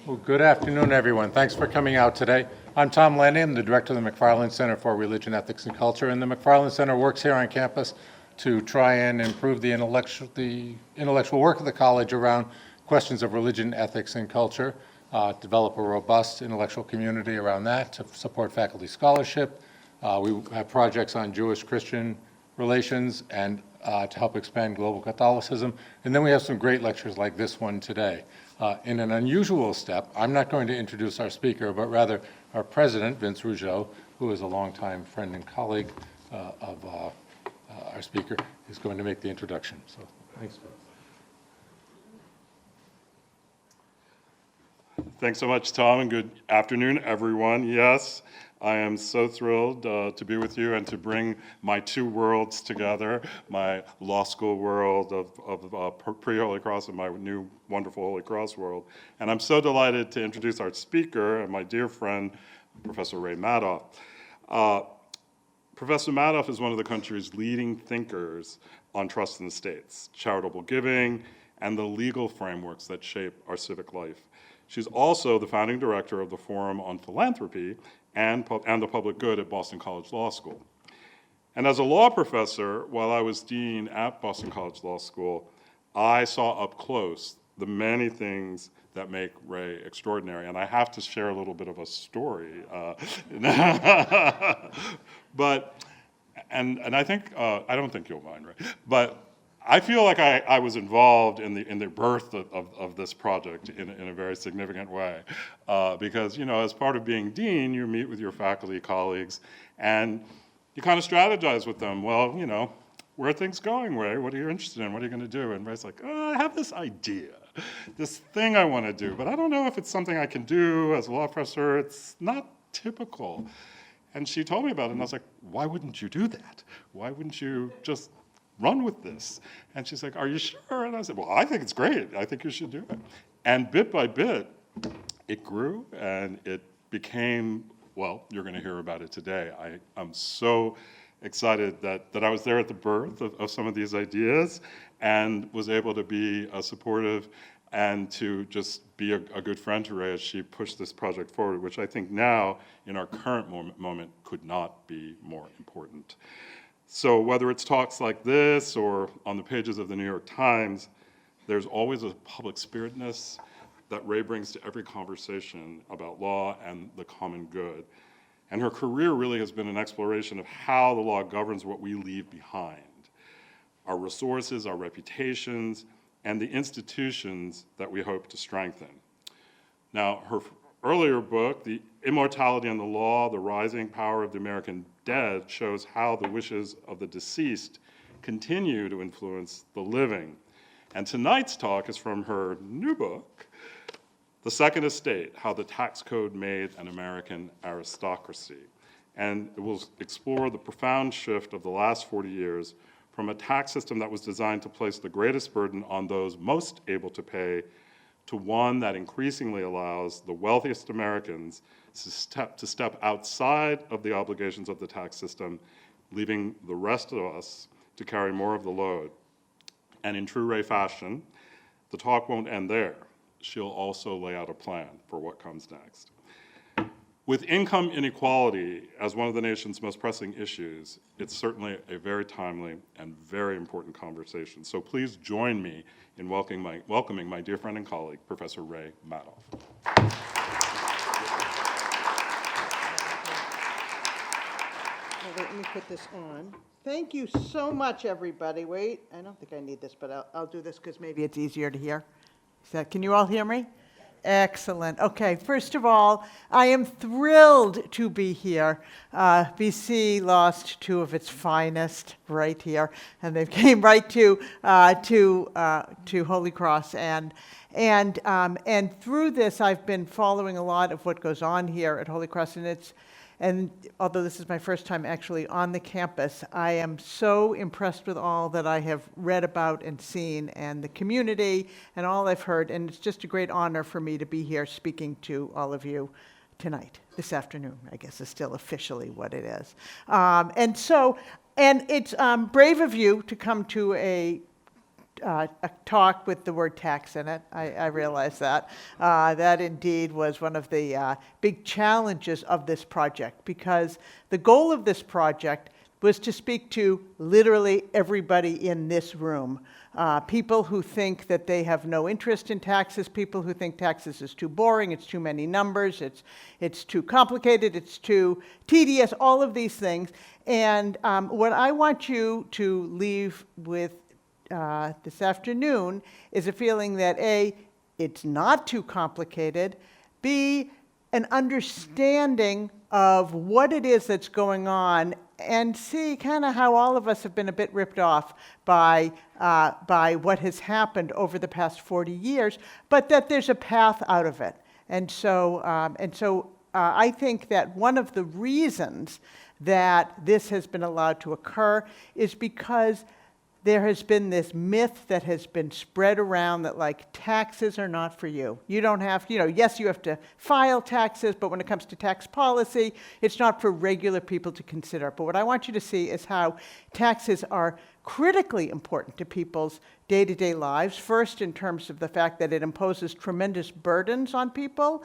Well, good afternoon, everyone. Thanks for coming out today. I'm Tom Lenny. I'm the director of the McFarland Center for Religion, Ethics, and Culture, and the McFarland Center works here on campus to try and improve the intellectual work of the college around questions of religion, ethics, and culture, develop a robust intellectual community around that to support faculty scholarship. We have projects on Jewish-Christian relations and to help expand global Catholicism. And then we have some great lectures like this one today. In an unusual step, I'm not going to introduce our speaker, but rather our president, Vince Rougeau, who is a longtime friend and colleague of our speaker, is going to make the introduction. So thanks, Vince. Thanks so much, Tom, and good afternoon, everyone. Yes, I am so thrilled to be with you and to bring my two worlds together, my law school world of pre-Holy Cross and my new wonderful Holy Cross world. And I'm so delighted to introduce our speaker and my dear friend, Professor Ray Madoff. Professor Madoff is one of the country's leading thinkers on trust in the states, charitable giving, and the legal frameworks that shape our civic life. She's also the founding director of the Forum on Philanthropy and the Public Good at Boston College Law School. And as a law professor, while I was dean at Boston College Law School, I saw up close the many things that make Ray extraordinary. And I have to share a little bit of a story. And I think, I don't think you'll mind, Ray, but I feel like I was involved in the birth of this project in a very significant way, because, you know, as part of being dean, you meet with your faculty colleagues and you kind of strategize with them. Well, you know, where are things going, Ray? What are you interested in? What are you going to do? And Ray's like, oh, I have this idea, this thing I want to do, but I don't know if it's something I can do as a law professor. It's not typical. And she told me about it, and I was like, why wouldn't you do that? Why wouldn't you just run with this? And she's like, are you sure? And I said, well, I think it's great. I think you should do it. And bit by bit, it grew and it became, well, you're going to hear about it today. I'm so excited that I was there at the birth of some of these ideas and was able to be supportive and to just be a good friend to Ray as she pushed this project forward, which I think now, in our current moment, could not be more important. So whether it's talks like this or on the pages of the New York Times, there's always a public spiritedness that Ray brings to every conversation about law and the common good. And her career really has been an exploration of how the law governs what we leave behind, our resources, our reputations, and the institutions that we hope to strengthen. Now, her earlier book, The Immortality and the Law, The Rising Power of the American Dead, shows how the wishes of the deceased continue to influence the living. And tonight's talk is from her new book, The Second Estate, How the Tax Code Made an American Aristocracy. And it will explore the profound shift of the last 40 years from a tax system that was designed to place the greatest burden on those most able to pay to one that increasingly allows the wealthiest Americans to step outside of the obligations of the tax system, leaving the rest of us to carry more of the load. And in true Ray fashion, the talk won't end there. She'll also lay out a plan for what comes next. With income inequality as one of the nation's most pressing issues, it's certainly a very timely and very important conversation. So please join me in welcoming my dear friend and colleague, Professor Ray Madoff. Let me put this on. Thank you so much, everybody. Wait, I don't think I need this, but I'll do this because maybe it's easier to hear. Can you all hear me? Excellent. Okay, first of all, I am thrilled to be here. BC lost two of its finest right here, and they came right to Holy Cross. And through this, I've been following a lot of what goes on here at Holy Cross, and although this is my first time actually on the campus, I am so impressed with all that I have read about and seen and the community and all I've heard. And it's just a great honor for me to be here speaking to all of you tonight. This afternoon, I guess, is still officially what it is. And it's brave of you to come to a a talk with the word tax in it. I realize that. That indeed was one of the big challenges of this project, because the goal of this project was to speak to literally everybody in this room. People who think that they have no interest in taxes, people who think taxes is too boring, it's too many numbers, it's too complicated, it's too tedious, all of these things. And what I want you to leave with this afternoon is a feeling that A, it's not too complicated, B, an understanding of what it is that's going on, and see kind of how all of us have been a bit ripped off by what has happened over the past 40 years, but that there's a path out of it. And so I think that one of the reasons that this has been allowed to occur is because there has been this myth that has been spread around that, like, taxes are not for you. You don't have, yes, you have to file taxes, but when it comes to tax policy, it's not for regular people to consider. But what I want you to see is how taxes are critically important to people's day-to-day lives. First, in terms of the fact that it imposes tremendous burdens on people,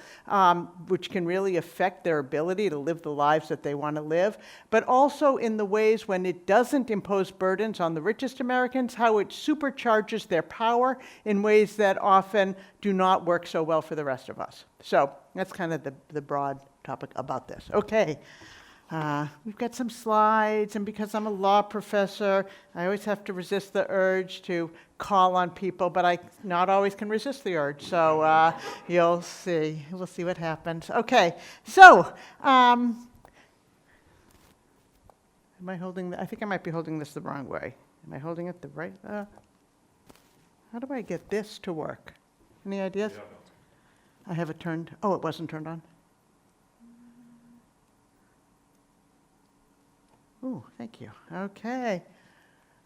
which can really affect their ability to live the lives that they want to live, but also in the ways when it doesn't impose burdens on the richest Americans, how it supercharges their power in ways that often do not work so well for the rest of us. So that's kind of the broad topic about this. Okay. We've got some slides, and because I'm a law professor, I always have to resist the urge to call on people, but I not always can resist the urge, so you'll see. We'll see what happens. Okay, so am I holding, I think I might be holding this the wrong way. Am I holding it the right? How do I get this to work? Any ideas? Yeah. I have it turned, oh, it wasn't turned on. Oh, thank you. Okay.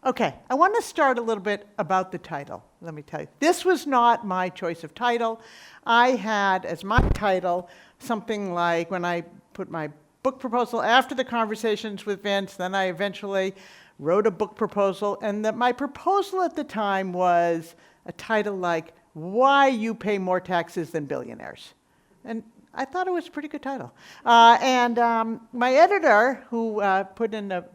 Okay, I want to start a little bit about the title. Let me tell you. This was not my choice of title. I had as my title something like, when I put my book proposal after the conversations with Vince, then I eventually wrote a book proposal, and that my proposal at the time was a title like, Why You Pay More Taxes Than Billionaires. And I thought it was a pretty good title. My editor, who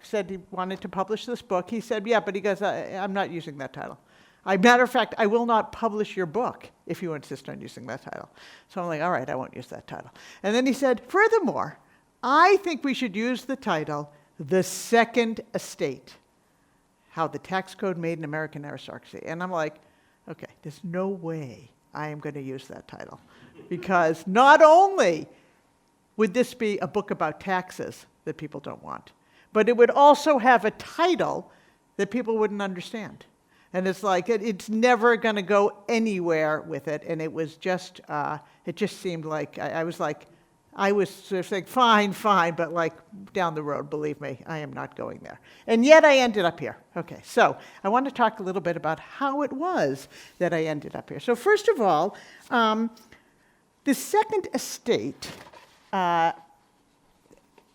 said he wanted to publish this book, he said, yeah, but he goes, I'm not using that title. Matter of fact, I will not publish your book if you insist on using that title. So I'm like, all right, I won't use that title. And then he said, furthermore, I think we should use the title, The Second Estate, How the Tax Code Made an American Aristocracy. And I'm like, okay, there's no way I am going to use that title. Because not only would this be a book about taxes that people don't want, but it would also have a title that people wouldn't understand. And it's like, it's never going to go anywhere with it. And it was just, it just seemed like, I was sort of saying, fine, but like down the road, believe me, I am not going there. And yet I ended up here. Okay, so I want to talk a little bit about how it was that I ended up here. So first of all, the second estate, I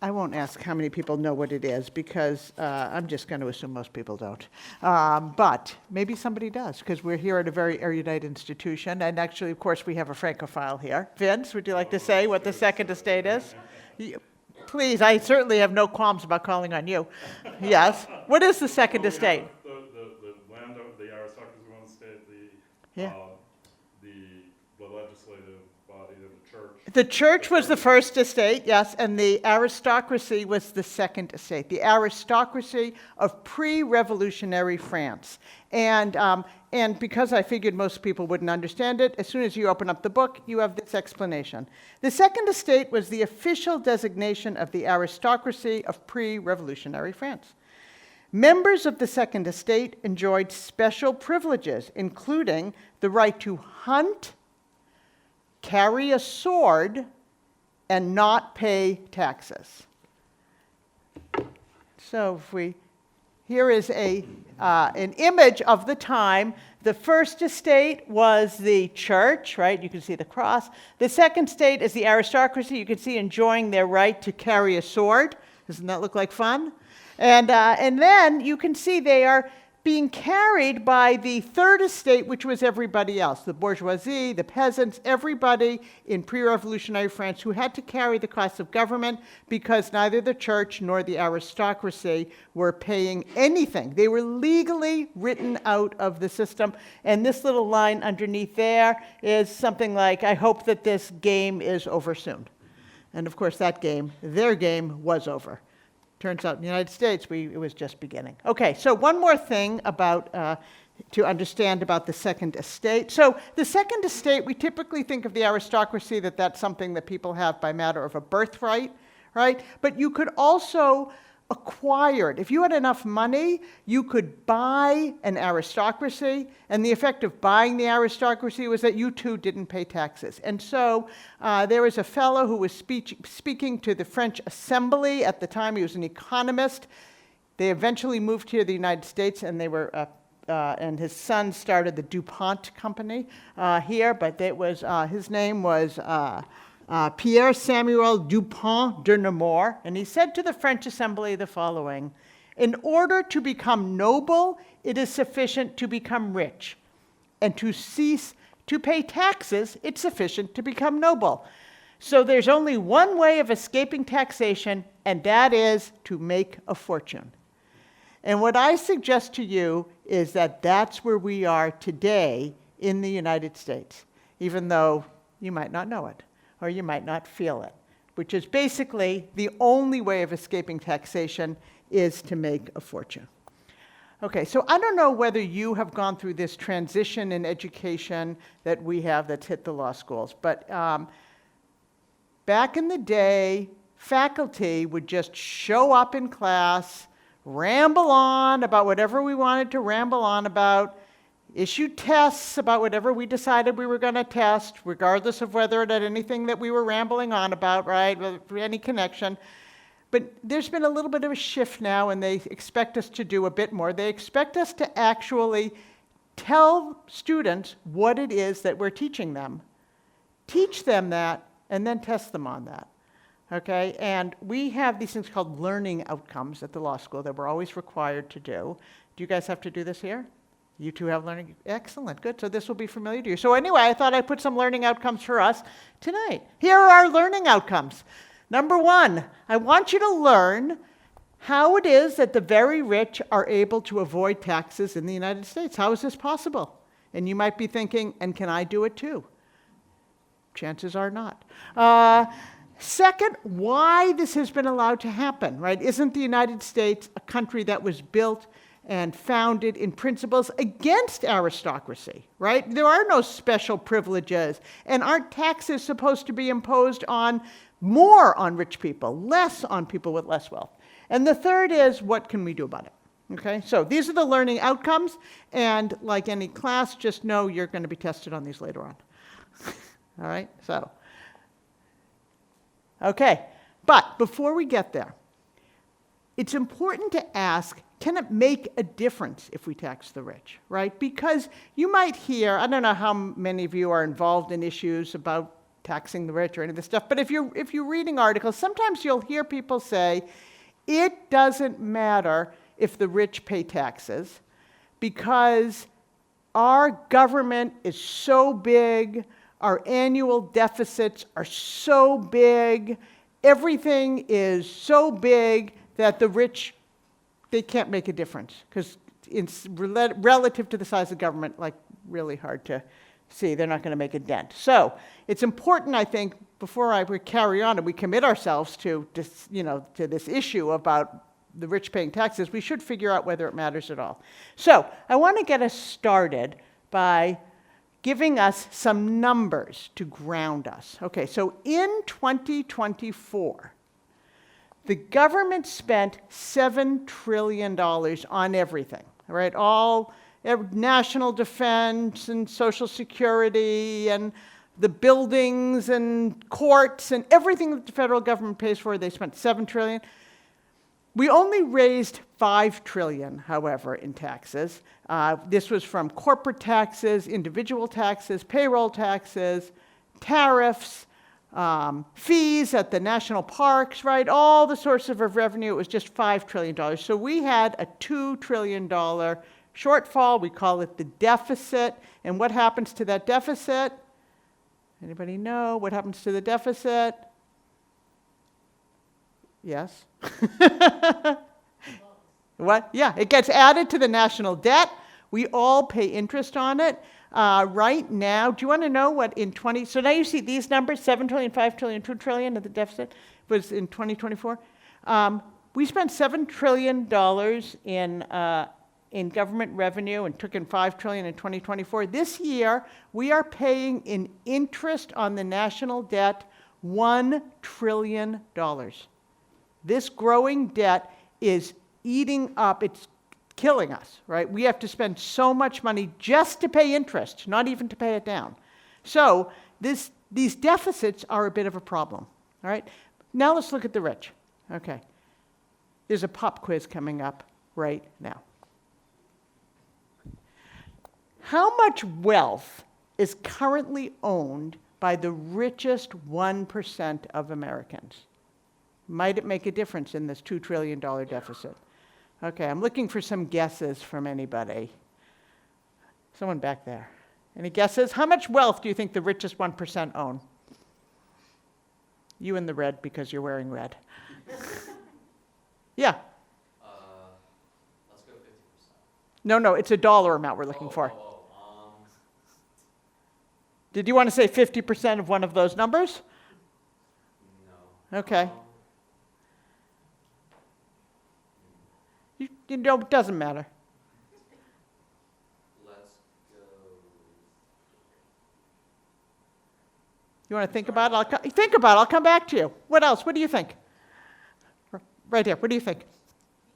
won't ask how many people know what it is, because I'm just going to assume most people don't. But maybe somebody does, because we're here at a very erudite institution, and actually, of course, we have a Francophile here. Vince, would you like to say what the second estate is? Please, I certainly have no qualms about calling on you. Yes. What is the second estate? The land of the aristocracy of one state, Yeah. The legislative body of the church. The church was the first estate, yes, and the aristocracy was the second estate. The aristocracy of pre-revolutionary France. And because I figured most people wouldn't understand it, as soon as you open up the book, you have this explanation. The second estate was the official designation of the aristocracy of pre-revolutionary France. Members of the second estate enjoyed special privileges, including the right to hunt, carry a sword, and not pay taxes. So here is an image of the time. The first estate was the church, right? You can see the cross. The second estate is the aristocracy. You can see enjoying their right to carry a sword. Doesn't that look like fun? And then you can see they are being carried by the third estate, which was everybody else, the bourgeoisie, the peasants, everybody in pre-revolutionary France who had to carry the costs of government because neither the church nor the aristocracy were paying anything. They were legally written out of the system. And this little line underneath there is something like, I hope that this game is over soon. And of course, that game, their game, was over. Turns out in the United States, it was just beginning. Okay, so one more thing about, to understand about the second estate. So the second estate, we typically think of the aristocracy, that's something that people have by matter of a birthright, right? But you could also acquire it. If you had enough money, you could buy an aristocracy, and the effect of buying the aristocracy was that you too didn't pay taxes. And so there was a fellow who was speaking to the French Assembly at the time. He was an economist. They eventually moved here to the United States, and they were and his son started the DuPont company here, but it was his name was Pierre Samuel Dupont de Nemours, and he said to the French Assembly the following: in order to become noble, it is sufficient to become rich, and to cease to pay taxes, it's sufficient to become noble. So there's only one way of escaping taxation, and that is to make a fortune. And what I suggest to you is that that's where we are today in the United States, even though you might not know it, or you might not feel it, which is basically the only way of escaping taxation is to make a fortune. Okay, so I don't know whether you have gone through this transition in education that we have that's hit the law schools, but back in the day, faculty would just show up in class, ramble on about whatever we wanted to ramble on about, issue tests about whatever we decided we were going to test, regardless of whether it had anything that we were rambling on about, right, with any connection. But there's been a little bit of a shift now, and they expect us to do a bit more. They expect us to actually tell students what it is that we're teaching them, teach them that, and then test them on that. Okay, and we have these things called learning outcomes at the law school that we're always required to do. Do you guys have to do this here? You two have learning? Excellent, good. So this will be familiar to you. So anyway, I thought I'd put some learning outcomes for us tonight. Here are our learning outcomes. Number one, I want you to learn how it is that the very rich are able to avoid taxes in the United States. How is this possible? And you might be thinking, and can I do it too? Chances are not. Second, why this has been allowed to happen, right? Isn't the United States a country that was built and founded in principles against aristocracy, right? There are no special privileges, and aren't taxes supposed to be imposed on more on rich people, less on people with less wealth? And the third is, what can we do about it? Okay, so these are the learning outcomes, and like any class, just know you're going to be tested on these later on. All right, so. Okay, but before we get there, it's important to ask, can it make a difference if we tax the rich, right? Because you might hear, I don't know how many of you are involved in issues about taxing the rich or any of this stuff, but if you're reading articles, sometimes you'll hear people say, it doesn't matter if the rich pay taxes because our government is so big, our annual deficits are so big, everything is so big that the rich, they can't make a difference because it's relative to the size of government, like really hard to see. They're not going to make a dent. So it's important, I think, before we carry on and we commit ourselves to this, to this issue about the rich paying taxes, we should figure out whether it matters at all. So I want to get us started by giving us some numbers to ground us. Okay, so in 2024, the government spent $7 trillion on everything, right? All national defense and Social Security and the buildings and courts and everything that the federal government pays for, they spent $7 trillion. We only raised $5 trillion, however, in taxes. This was from corporate taxes, individual taxes, payroll taxes, tariffs, fees at the national parks, right? All the sources of revenue, it was just $5 trillion. So we had a $2 trillion shortfall, we call it the deficit. And what happens to that deficit? Anybody know what happens to the deficit? Yes? What? Yeah, it gets added to the national debt. We all pay interest on it. Right now, do you want to know what in so now you see these numbers, 7 trillion, 5 trillion, 2 trillion of the deficit was in 2024. We spent $7 trillion in government revenue and took in 5 trillion in 2024. This year, we are paying in interest on the national debt $1 trillion. This growing debt is eating up, it's killing us, right? We have to spend so much money just to pay interest, not even to pay it down. So these deficits are a bit of a problem, all right? Now let's look at the rich, okay? There's a pop quiz coming up right now. How much wealth is currently owned by the richest 1% of Americans? Might it make a difference in this $2 trillion deficit? Okay, I'm looking for some guesses from anybody. Someone back there. Any guesses? How much wealth do you think the richest 1% own? You in the red because you're wearing red. Yeah. Let's go 50%. No, it's a dollar amount we're looking for. Did you want to say 50% of one of those numbers? No. Okay. You know, it doesn't matter. Let's go. You want to think about it? Think about it. I'll come back to you. What else? What do you think? Right here. What do you think?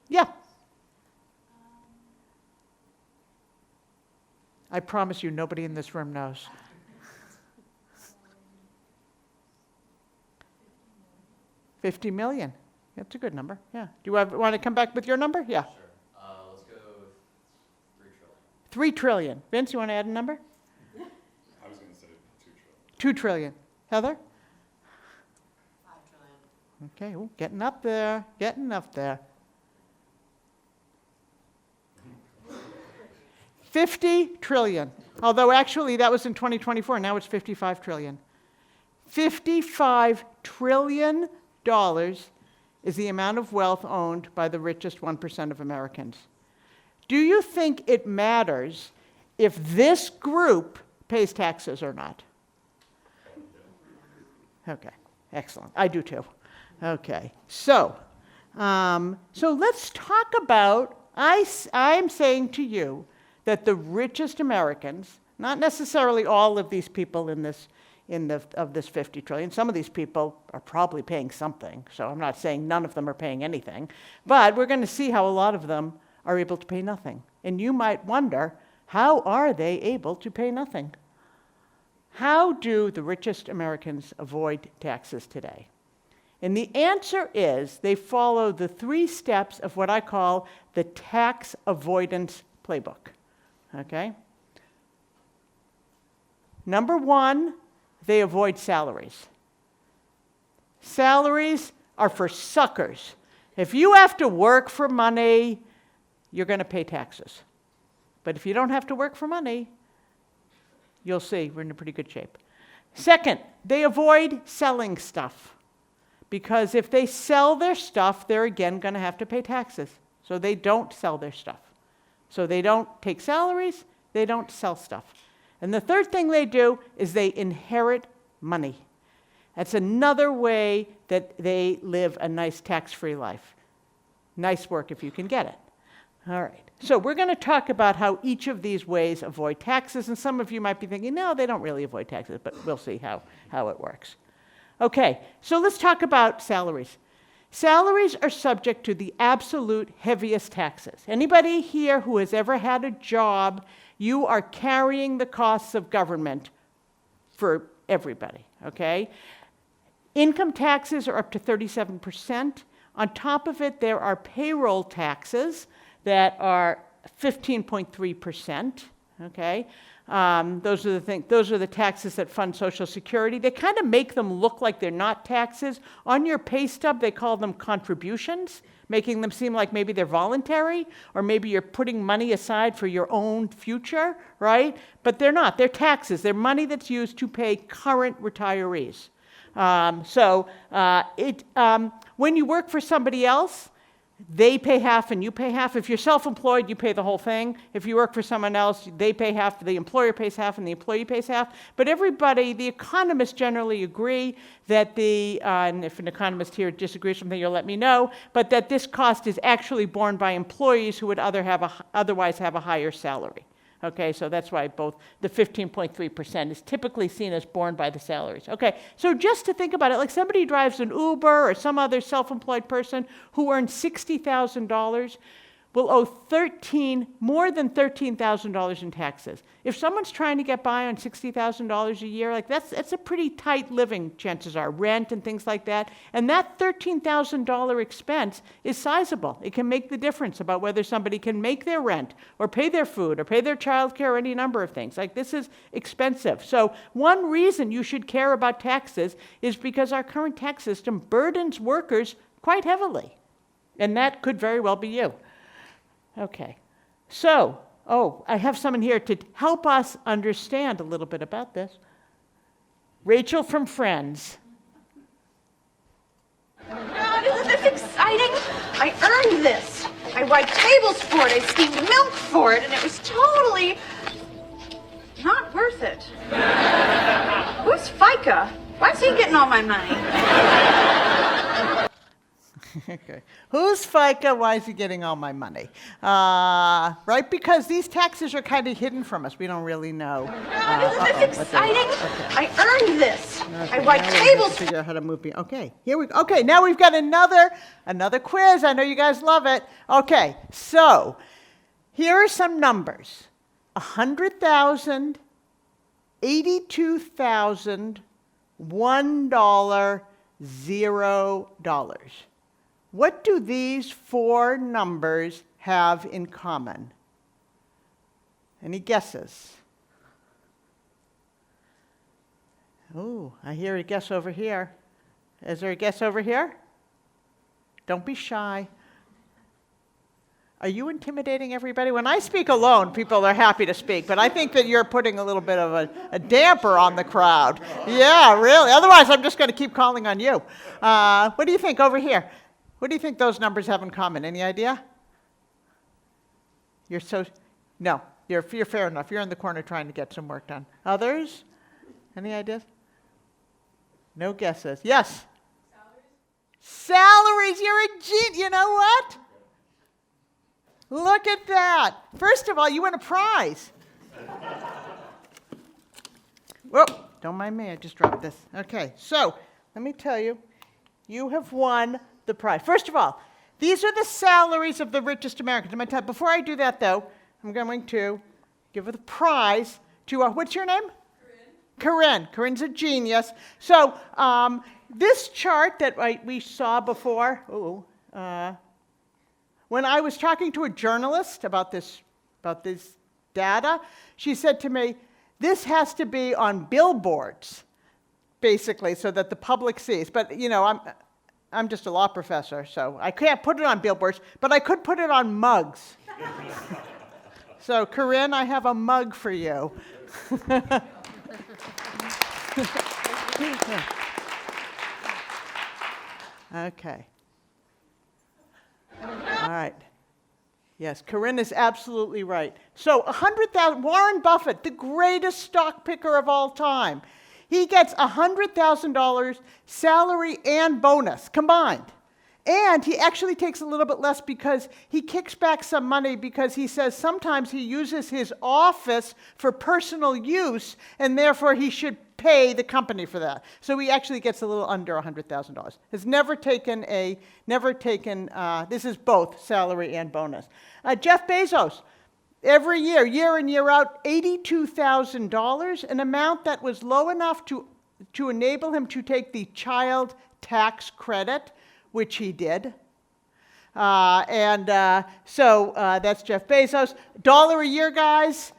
Yeah. I promise you, nobody in this room knows. 50 million. That's a good number. Yeah. Do you want to come back with your number? Yeah. Sure. Let's go 3 trillion. 3 trillion. Vince, you want to add a number? I was going to say 2 trillion. 2 trillion. Heather? 5 trillion. Okay, ooh, getting up there, getting up there. 50 trillion. Although actually that was in 2024, now it's 55 trillion. $55 trillion is the amount of wealth owned by the richest 1% of Americans. Do you think it matters if this group pays taxes or not? Okay, excellent. I do too. Okay, so let's talk about, I'm saying to you that the richest Americans, not necessarily all of these people of this 50 trillion. Some of these people are probably paying something, so I'm not saying none of them are paying anything, but we're going to see how a lot of them are able to pay nothing. And you might wonder, how are they able to pay nothing? How do the richest Americans avoid taxes today? And the answer is they follow the 3 steps of what I call the tax avoidance playbook, okay? Number 1, they avoid salaries. Salaries are for suckers. If you have to work for money, you're going to pay taxes. But if you don't have to work for money, you'll see we're in a pretty good shape. Second, they avoid selling stuff. Because if they sell their stuff, they're again going to have to pay taxes. So they don't sell their stuff. So they don't take salaries, they don't sell stuff. And the third thing they do is they inherit money. That's another way that they live a nice tax-free life. Nice work if you can get it. All right. So we're going to talk about how each of these ways avoid taxes. And some of you might be thinking, no, they don't really avoid taxes, but we'll see how it works. Okay, so let's talk about salaries. Salaries are subject to the absolute heaviest taxes. Anybody here who has ever had a job, you are carrying the costs of government for everybody, okay? Income taxes are up to 37%. On top of it, there are payroll taxes that are 15.3%, okay? Those are the taxes that fund Social Security. They kind of make them look like they're not taxes. On your pay stub, they call them contributions, making them seem like maybe they're voluntary, or maybe you're putting money aside for your own future, right? But they're not. They're taxes. They're money that's used to pay current retirees. When you work for somebody else, they pay half and you pay half. If you're self-employed, you pay the whole thing. If you work for someone else, they pay half, the employer pays half, and the employee pays half. But everybody, the economists generally agree that and if an economist here disagrees with something, you'll let me know, but that this cost is actually borne by employees who would otherwise have a higher salary. Okay, so that's why both the 15.3% is typically seen as borne by the salaries. Okay, so just to think about it, like somebody drives an Uber or some other self-employed person who earns $60,000 will owe more than $13,000 in taxes. If someone's trying to get by on $60,000 a year, like that's a pretty tight living, chances are, rent and things like that. And that $13,000 expense is sizable. It can make the difference about whether somebody can make their rent or pay their food or pay their child care or any number of things. Like this is expensive. So one reason you should care about taxes is because our current tax system burdens workers quite heavily. And that could very well be you. Okay, so, I have someone here to help us understand a little bit about this. Rachel from Friends. God, isn't this exciting? I earned this. I wiped tables for it, I steamed milk for it, and it was totally not worth it. Who's FICA? Why's he getting all my money? Okay. Who's FICA? Why is he getting all my money? Right? Because these taxes are kind of hidden from us. We don't really know. God, isn't this exciting? Okay. I earned this. Okay, I wiped now we have to tables. figure out how to move. Okay, here we go. Okay, now we've got another quiz. I know you guys love it. Okay, so here are some numbers: 100,000, 82,000, $1, $0. What do these four numbers have in common? Any guesses? Oh, I hear a guess over here. Is there a guess over here? Don't be shy. Are you intimidating everybody? When I speak alone, people are happy to speak, but I think that you're putting a little bit of a damper on the crowd. Yeah, really. Otherwise, I'm just going to keep calling on you. What do you think over here? What do you think those numbers have in common? Any idea? No, you're fair enough. You're in the corner trying to get some work done. Others? Any ideas? No guesses. Yes? Salaries. You're a genius. You know what? Look at that. First of all, you win a prize. Whoa, don't mind me. I just dropped this. Okay, so let me tell you, you have won the prize. First of all, these are the salaries of the richest Americans. Before I do that, though, I'm going to give the prize to, what's your name? Corinne. Corinne's a genius. So this chart that we saw before, when I was talking to a journalist about this data, she said to me, this has to be on billboards, basically, so that the public sees. But, I'm just a law professor, so I can't put it on billboards, but I could put it on mugs. So, Corinne, I have a mug for you. Okay. All right. Yes, Corinne is absolutely right. So 100,000, Warren Buffett, the greatest stock picker of all time, he gets $100,000 salary and bonus combined. And he actually takes a little bit less because he kicks back some money because he says sometimes he uses his office for personal use and therefore he should pay the company for that. So he actually gets a little under $100,000. Has never taken, this is both salary and bonus. Jeff Bezos, every year, year in, year out, $82,000, an amount that was low enough to enable him to take the child tax credit, which he did. So that's Jeff Bezos. $1 a year, guys.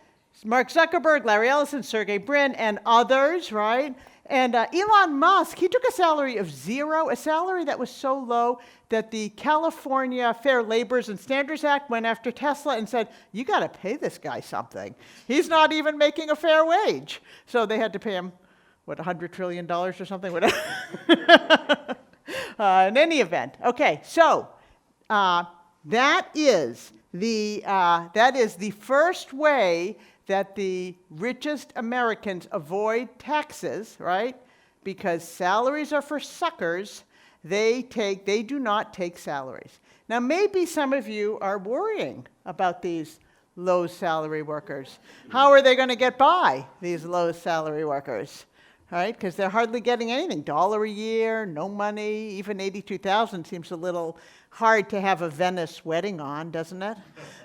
Mark Zuckerberg, Larry Ellison, Sergey Brin, and others, right? And Elon Musk, he took a salary of 0, a salary that was so low that the California Fair Labor and Standards Act went after Tesla and said, you got to pay this guy something. He's not even making a fair wage. So they had to pay him, what, $100 trillion or something? In any event, okay, so that is the first way that the richest Americans avoid taxes, right? Because salaries are for suckers. They do not take salaries. Now, maybe some of you are worrying about these low salary workers. How are they going to get by, these low salary workers? Right? Because they're hardly getting anything. $1 a year, no money, even $82,000 seems a little hard to have a Venice wedding on, doesn't it?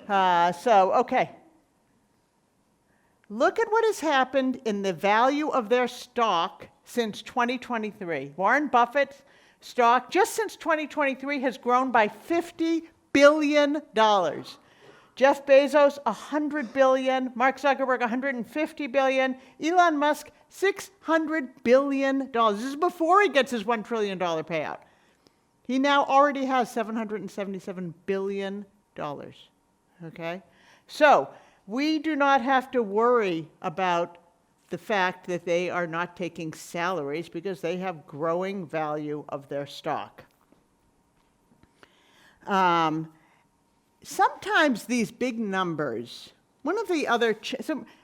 Okay. Look at what has happened in the value of their stock since 2023. Warren Buffett's stock, just since 2023, has grown by $50 billion. Jeff Bezos, $100 billion. Mark Zuckerberg, $150 billion. Elon Musk, $600 billion. This is before he gets his $1 trillion payout. He now already has $777 billion. Okay? So, we do not have to worry about the fact that they are not taking salaries because they have growing value of their stock. Sometimes these big numbers, one of the other,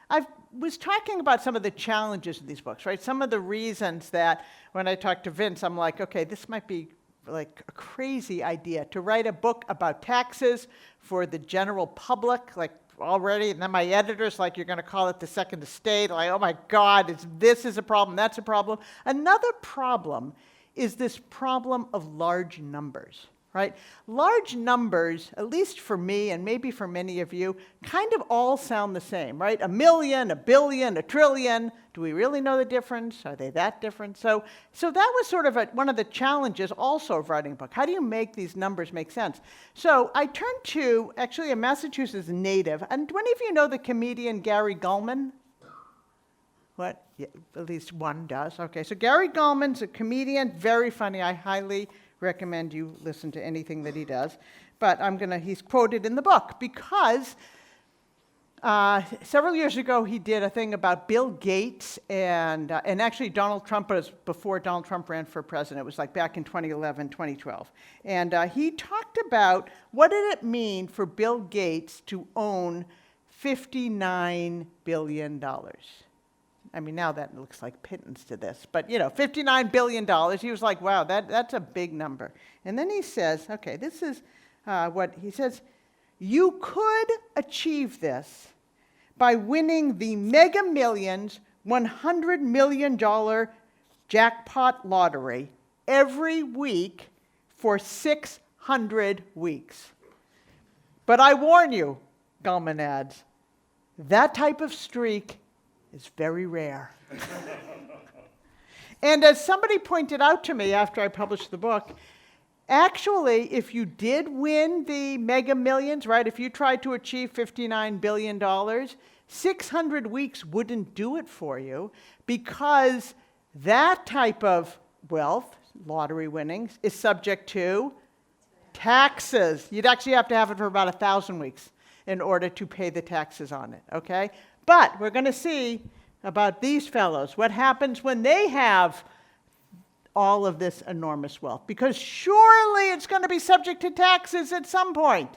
I was talking about some of the challenges of these books, right? Some of the reasons that when I talked to Vince, I'm like, okay, this might be like a crazy idea to write a book about taxes for the general public, like already, and then my editor's like, you're going to call it the second estate. Like, oh my God, this is a problem, that's a problem. Another problem is this problem of large numbers, right? Large numbers, at least for me and maybe for many of you, kind of all sound the same, right? 1 million, 1 billion, 1 trillion. Do we really know the difference? Are they that different? So that was sort of one of the challenges also of writing a book. How do you make these numbers make sense? So I turned to actually a Massachusetts native. And do any of you know the comedian Gary Gulman? What? Yeah, at least one does. Okay, so Gary Gulman's a comedian, very funny. I highly recommend you listen to anything that he does. But he's quoted in the book because several years ago he did a thing about Bill Gates and actually Donald Trump, was before Donald Trump ran for president. It was like back in 2011, 2012. And he talked about what did it mean for Bill Gates to own $59 billion. I mean, now that looks like pittance to this. But, $59 billion. He was like, wow, that's a big number. And then he says, okay, this is what he says. You could achieve this by winning the Mega Millions $100 million jackpot lottery every week for 600 weeks. But I warn you, Gulman adds, that type of streak is very rare. And as somebody pointed out to me after I published the book, actually, if you did win the Mega Millions, right, if you tried to achieve $59 billion, 600 weeks wouldn't do it for you because that type of wealth, lottery winnings, is subject to taxes. You'd actually have to have it for about 1,000 weeks in order to pay the taxes on it, okay? But we're going to see about these fellows, what happens when they have all of this enormous wealth. Because surely it's going to be subject to taxes at some point.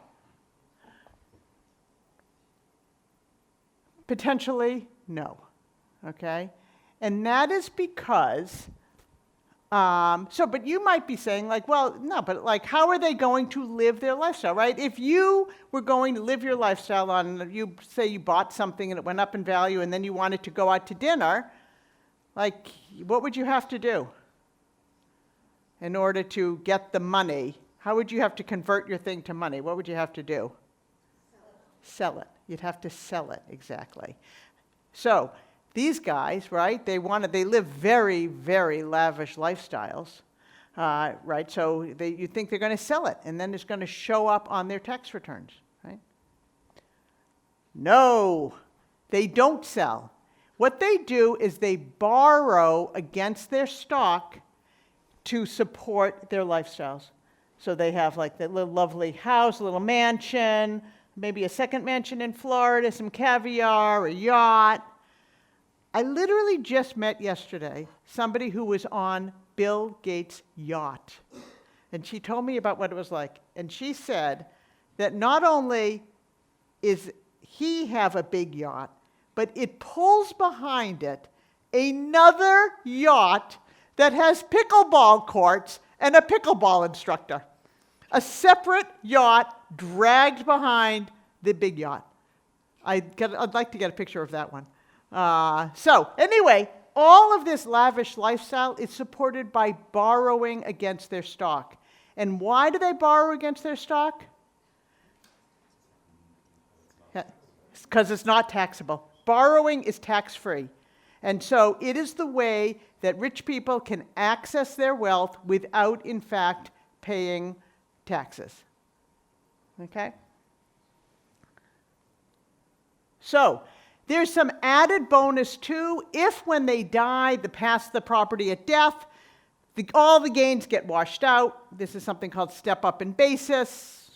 Potentially, no. Okay? And that is because, but you might be saying, like, well, no, but like, how are they going to live their lifestyle, right? If you were going to live your lifestyle on, you say you bought something and it went up in value and then you wanted to go out to dinner, like, what would you have to do in order to get the money? How would you have to convert your thing to money? What would you have to do? Sell it. You'd have to sell it, exactly. So these guys, right, they live very, very lavish lifestyles, right? So you think they're going to sell it, and then it's going to show up on their tax returns, right? No. They don't sell. What they do is they borrow against their stock to support their lifestyles. So they have like that little lovely house, a little mansion, maybe a second mansion in Florida, some caviar, a yacht. I literally just met yesterday somebody who was on Bill Gates' yacht. And she told me about what it was like. And she said that not only is he have a big yacht, but it pulls behind it another yacht that has pickleball courts and a pickleball instructor. A separate yacht dragged behind the big yacht. I'd like to get a picture of that one. So anyway, all of this lavish lifestyle is supported by borrowing against their stock. And why do they borrow against their stock? Because it's not taxable. Borrowing is tax-free. And so it is the way that rich people can access their wealth without, in fact, paying taxes. Okay? So there's some added bonus too. If when they die, they pass the property at death, all the gains get washed out. This is something called step up in basis.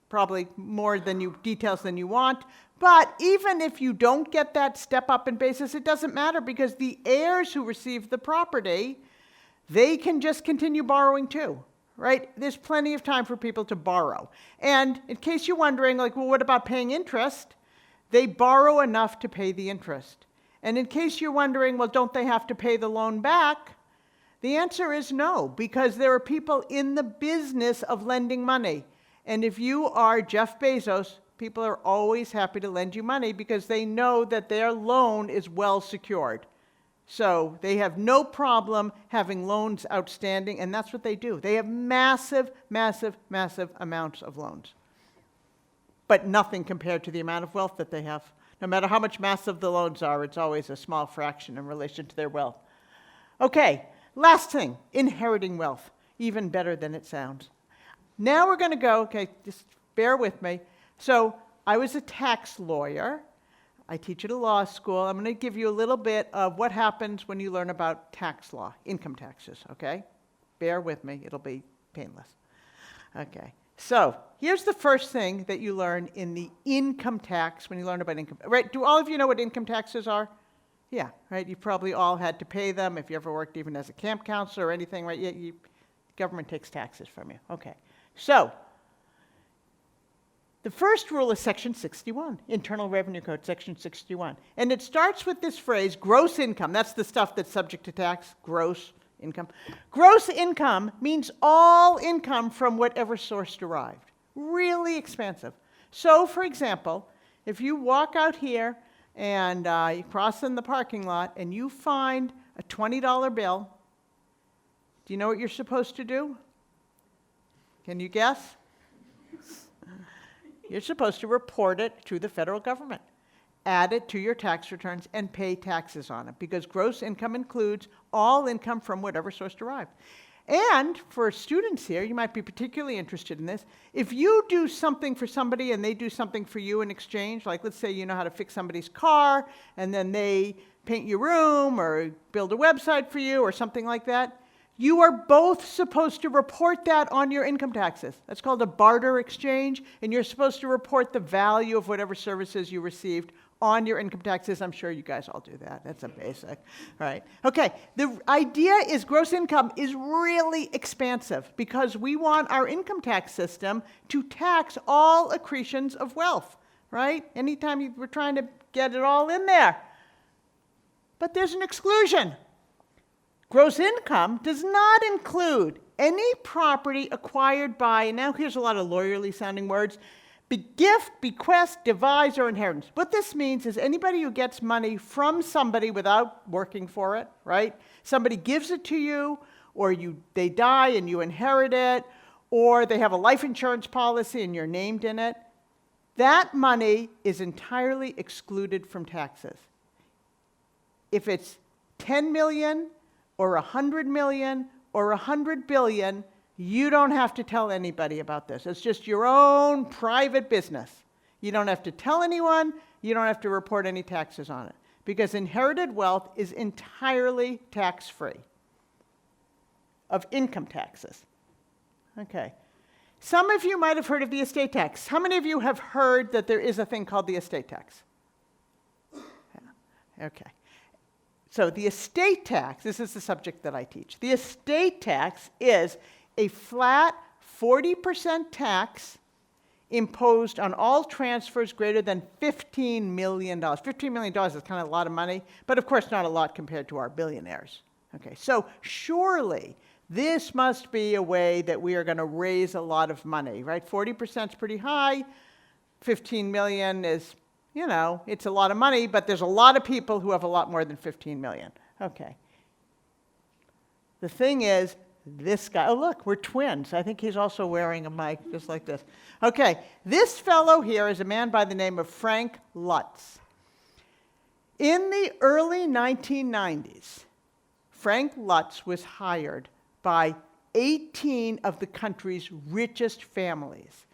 Probably more details than you want. But even if you don't get that step up in basis, it doesn't matter because the heirs who receive the property, they can just continue borrowing too, right? There's plenty of time for people to borrow. And in case you're wondering, like, well, what about paying interest? They borrow enough to pay the interest. And in case you're wondering, well, don't they have to pay the loan back? The answer is no, because there are people in the business of lending money. And if you are Jeff Bezos, people are always happy to lend you money because they know that their loan is well secured. So they have no problem having loans outstanding, and that's what they do. They have massive, massive, massive amounts of loans. But nothing compared to the amount of wealth that they have. No matter how much massive the loans are, it's always a small fraction in relation to their wealth. Okay, last thing, inheriting wealth. Even better than it sounds. Now we're going to go, okay, just bear with me. So I was a tax lawyer. I teach at a law school. I'm going to give you a little bit of what happens when you learn about tax law, income taxes, okay? Bear with me. It'll be painless. Okay. So here's the first thing that you learn in the income tax when you learn about income. Right? Do all of you know what income taxes are? Yeah, right? You probably all had to pay them if you ever worked even as a camp counselor or anything, right? Government takes taxes from you. Okay. So the first rule is Section 61, Internal Revenue Code, Section 61. And it starts with this phrase, gross income. That's the stuff that's subject to tax, gross income. Gross income means all income from whatever source derived. Really expansive. So, for example, if you walk out here and you cross in the parking lot and you find a $20 bill, do you know what you're supposed to do? Can you guess? You're supposed to report it to the federal government, add it to your tax returns, and pay taxes on it, because gross income includes all income from whatever source derived. And for students here, you might be particularly interested in this. If you do something for somebody and they do something for you in exchange, like let's say you know how to fix somebody's car, and then they paint your room or build a website for you or something like that, you are both supposed to report that on your income taxes. That's called a barter exchange, and you're supposed to report the value of whatever services you received on your income taxes. I'm sure you guys all do that. That's a basic, right? Okay, the idea is gross income is really expansive because we want our income tax system to tax all accretions of wealth, right? Anytime we're trying to get it all in there. But there's an exclusion. Gross income does not include any property acquired by, and now here's a lot of lawyerly sounding words, gift, bequest, devise, or inheritance. What this means is anybody who gets money from somebody without working for it, right? Somebody gives it to you, or they die and you inherit it, or they have a life insurance policy and you're named in it. That money is entirely excluded from taxes. If it's 10 million, or 100 million, or 100 billion, you don't have to tell anybody about this. It's just your own private business. You don't have to tell anyone, you don't have to report any taxes on it, because inherited wealth is entirely tax-free of income taxes. Okay. Some of you might have heard of the estate tax. How many of you have heard that there is a thing called the estate tax? Yeah. Okay. So the estate tax, this is the subject that I teach. The estate tax is a flat 40% tax imposed on all transfers greater than $15 million. $15 million is kind of a lot of money, but of course not a lot compared to our billionaires. Okay, so surely this must be a way that we are going to raise a lot of money, right? 40% is pretty high. 15 million is, you know, it's a lot of money, but there's a lot of people who have a lot more than 15 million. Okay. The thing is, this guy, oh look, we're twins. I think he's also wearing a mic just like this. Okay, this fellow here is a man by the name of Frank Lutz. In the early 1990s, Frank Lutz was hired by 18 of the country's richest families.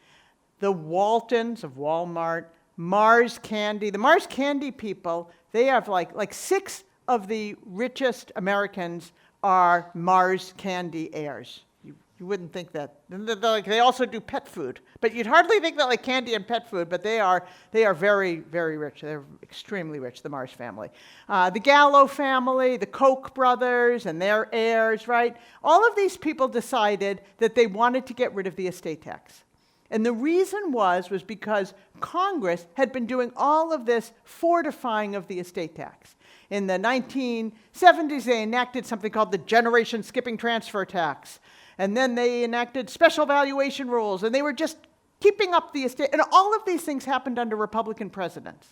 The Waltons of Walmart, Mars Candy. The Mars Candy people, they have like 6 of the richest Americans are Mars Candy heirs. You wouldn't think that. They also do pet food, but you'd hardly think that like candy and pet food, but they are very, very rich. They're extremely rich, the Mars family. The Gallo family, the Koch brothers and their heirs, right? All of these people decided that they wanted to get rid of the estate tax. And the reason was because Congress had been doing all of this fortifying of the estate tax. In the 1970s, they enacted something called the Generation Skipping Transfer Tax. And then they enacted special valuation rules, and they were just keeping up the estate. And all of these things happened under Republican presidents.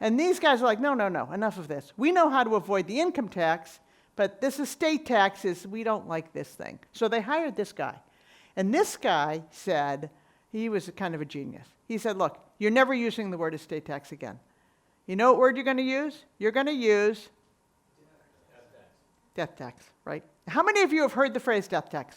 And these guys are like, no, no, no, enough of this. We know how to avoid the income tax, but this estate tax we don't like this thing. So they hired this guy. And this guy said, he was kind of a genius. He said, look, you're never using the word estate tax again. You know what word you're going to use? You're going to use death tax, right? How many of you have heard the phrase death tax?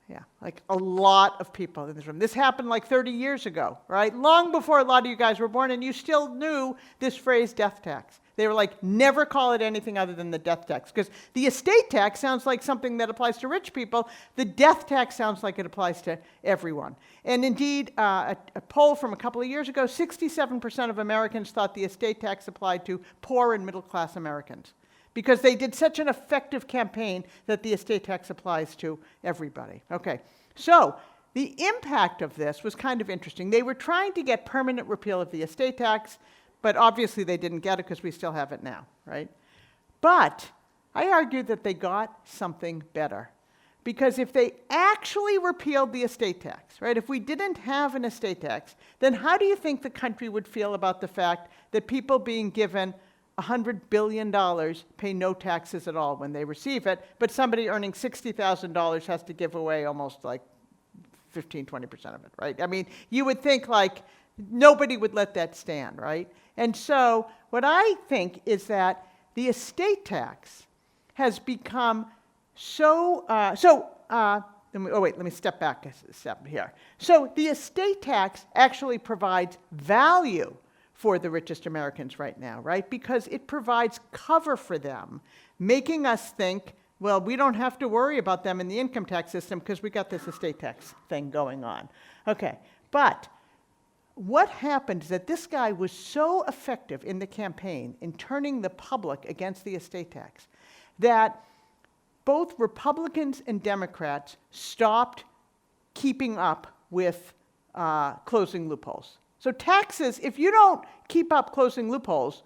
Yeah, like a lot of people in this room. This happened like 30 years ago, right? Long before a lot of you guys were born, and you still knew this phrase death tax. They were like, never call it anything other than the death tax, because the estate tax sounds like something that applies to rich people. The death tax sounds like it applies to everyone. And indeed, a poll from a couple of years ago, 67% of Americans thought the estate tax applied to poor and middle-class Americans, because they did such an effective campaign that the estate tax applies to everybody. Okay, so the impact of this was kind of interesting. They were trying to get permanent repeal of the estate tax, but obviously they didn't get it because we still have it now, right? But I argued that they got something better. Because if they actually repealed the estate tax, right, if we didn't have an estate tax, then how do you think the country would feel about the fact that people being given $100 billion pay no taxes at all when they receive it, but somebody earning $60,000 has to give away almost like 15, 20% of it, right? I mean, you would think like nobody would let that stand, right? And so what I think is that the estate tax has become let me step back a step here. So the estate tax actually provides value for the richest Americans right now, right? Because it provides cover for them, making us think, well, we don't have to worry about them in the income tax system because we got this estate tax thing going on. Okay, but what happened is that this guy was so effective in the campaign in turning the public against the estate tax that both Republicans and Democrats stopped keeping up with closing loopholes. So taxes, if you don't keep up closing loopholes,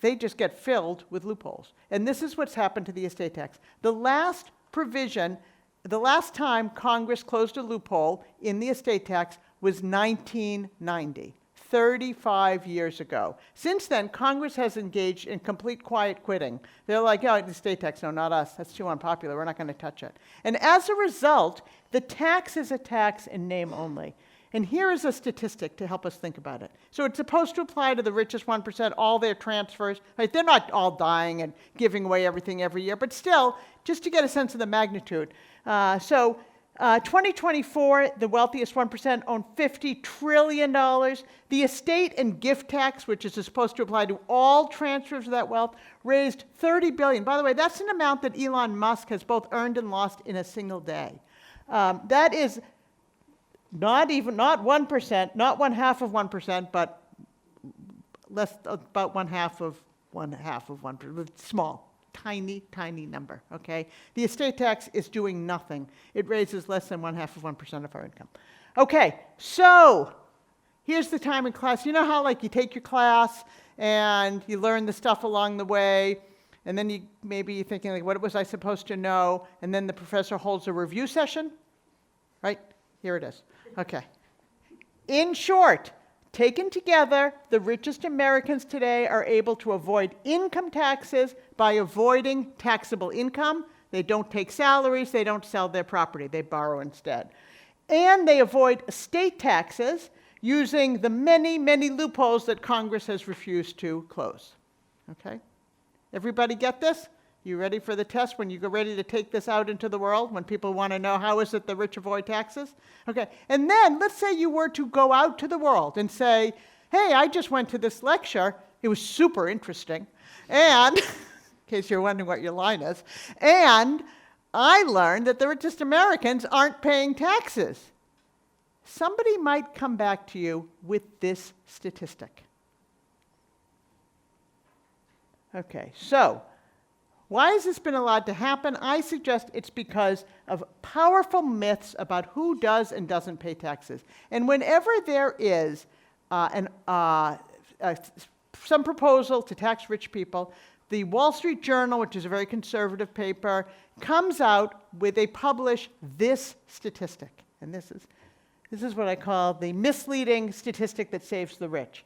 they just get filled with loopholes. And this is what's happened to the estate tax. The last provision, the last time Congress closed a loophole in the estate tax was 1990, 35 years ago. Since then, Congress has engaged in complete quiet quitting. They're like, oh, the estate tax, no, not us. That's too unpopular. We're not going to touch it. And as a result, the tax is a tax in name only. And here is a statistic to help us think about it. So it's supposed to apply to the richest 1%, all their transfers. Right? They're not all dying and giving away everything every year, but still, just to get a sense of the magnitude. 2024, the wealthiest 1% own $50 trillion. The estate and gift tax, which is supposed to apply to all transfers of that wealth, raised $30 billion. By the way, that's an amount that Elon Musk has both earned and lost in a single day. That is not 1%, not 1/2 of 1%, but about 1/2 of 1%, small. Tiny, tiny number, okay? The estate tax is doing nothing. It raises less than 1/2 of 1% of our income. Okay, so here's the time in class. You know how like you take your class and you learn the stuff along the way, and then maybe you're thinking like, what was I supposed to know? And then the professor holds a review session, right? Here it is, okay. In short, taken together, the richest Americans today are able to avoid income taxes by avoiding taxable income. They don't take salaries, they don't sell their property, they borrow instead. And they avoid estate taxes using the many, many loopholes that Congress has refused to close. Okay? Everybody get this? You ready for the test when you go ready to take this out into the world, when people want to know how is it the rich avoid taxes? Okay, and then let's say you were to go out to the world and say, hey, I just went to this lecture, it was super interesting, and, in case you're wondering what your line is, and I learned that the richest Americans aren't paying taxes. Somebody might come back to you with this statistic. Okay, so, why has this been allowed to happen? I suggest it's because of powerful myths about who does and doesn't pay taxes. And whenever there is some proposal to tax rich people, the Wall Street Journal, which is a very conservative paper, comes out with, they publish this statistic. And this is what I call the misleading statistic that saves the rich.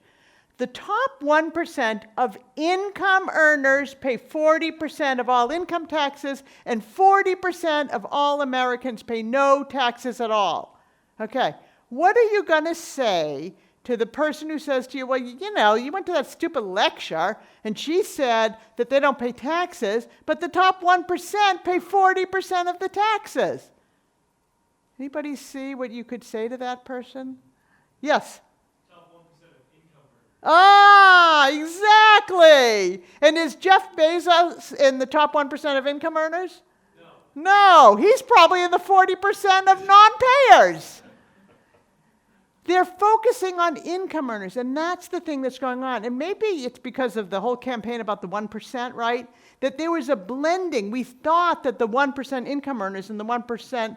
The top 1% of income earners pay 40% of all income taxes, and 40% of all Americans pay no taxes at all. Okay, what are you going to say to the person who says to you, well, you know, you went to that stupid lecture, and she said that they don't pay taxes, but the top 1% pay 40% of the taxes? Anybody see what you could say to that person? Yes? Ah, exactly. And is Jeff Bezos in the top 1% of income earners? No. No, he's probably in the 40% of non-payers. They're focusing on income earners, and that's the thing that's going on. And maybe it's because of the whole campaign about the 1%, right? That there was a blending. We thought that the 1% income earners and the 1%